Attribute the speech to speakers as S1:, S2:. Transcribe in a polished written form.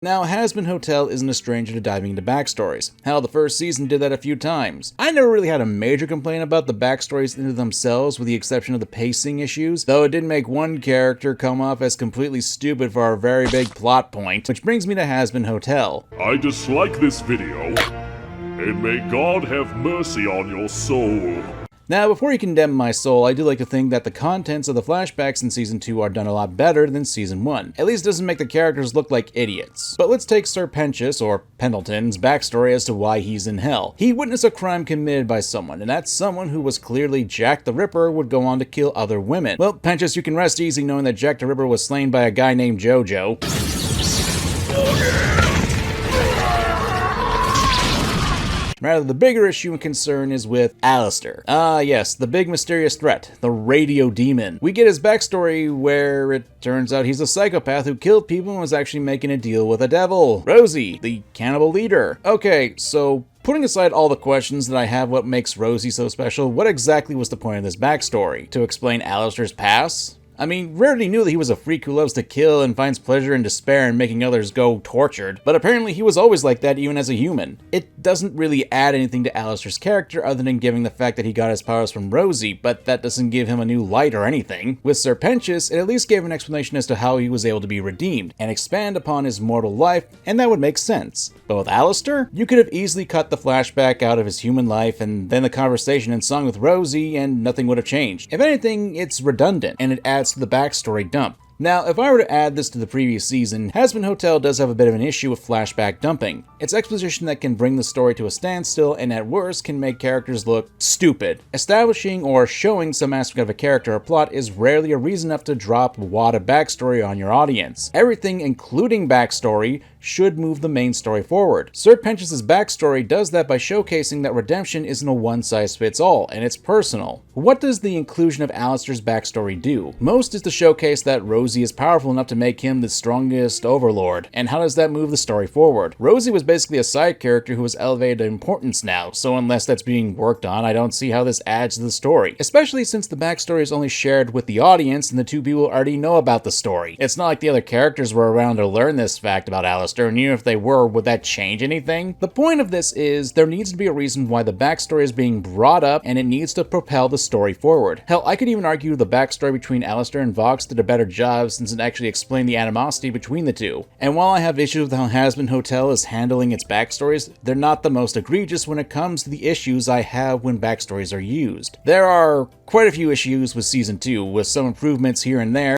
S1: Now, Hazbin Hotel isn't a stranger to diving into backstories. Hell, the first season did that a few times. I never really had a major complaint about the backstories into themselves, with the exception of the pacing issues, though it did make one character come off as completely stupid for a very big plot point, which brings me to Hazbin Hotel.
S2: I dislike this video, and may God have mercy on your soul.
S1: Now, before you condemn my soul, I do like to think that the contents of the flashbacks in Season 2 are done a lot better than Season 1. At least it doesn't make the characters look like idiots. But let's take Sir Pentious, or Pendleton's, backstory as to why he's in hell. He witnessed a crime committed by someone, and that someone, who was clearly Jack the Ripper, would go on to kill other women. Well, Pentious, you can rest easy knowing that Jack the Ripper was slain by a guy named Jojo. Rather, the bigger issue and concern is with Alastor. Ah yes, the big mysterious threat, the radio demon. We get his backstory where it turns out he's a psychopath who killed people and was actually making a deal with a devil. Rosie, the cannibal leader. Okay, so putting aside all the questions that I have what makes Rosie so special, what exactly was the point of this backstory? To explain Alastor's past? I mean, Rarity knew that he was a freak who loves to kill and finds pleasure and despair in making others go tortured, but apparently he was always like that even as a human. It doesn't really add anything to Alastor's character other than giving the fact that he got his powers from Rosie, but that doesn't give him a new light or anything. With Sir Pentious, it at least gave an explanation as to how he was able to be redeemed, and expand upon his mortal life, and that would make sense. But with Alastor, you could have easily cut the flashback out of his human life and then the conversation and song with Rosie, and nothing would have changed. If anything, it's redundant, and it adds to the backstory dump. Now, if I were to add this to the previous season, Hazbin Hotel does have a bit of an issue with flashback dumping. It's exposition that can bring the story to a standstill and at worst can make characters look stupid. Establishing or showing some aspect of a character or plot is rarely a reason enough to drop a wad of backstory on your audience. Everything, including backstory, should move the main story forward. Sir Pentious' backstory does that by showcasing that redemption isn't a one-size-fits-all, and it's personal. What does the inclusion of Alastor's backstory do? Most is to showcase that Rosie is powerful enough to make him the strongest overlord, and how does that move the story forward? Rosie was basically a side character who was elevated to importance now, so unless that's being worked on, I don't see how this adds to the story. Especially since the backstory is only shared with the audience and the two people already know about the story. It's not like the other characters were around to learn this fact about Alastor, and even if they were, would that change anything? The point of this is, there needs to be a reason why the backstory is being brought up, and it needs to propel the story forward. Hell, I could even argue the backstory between Alastor and Vox did a better job since it actually explained the animosity between the two. And while I have issues with how Hazbin Hotel is handling its backstories, they're not the most egregious when it comes to the issues I have when backstories are used. There are quite a few issues with Season 2, with some improvements here and there,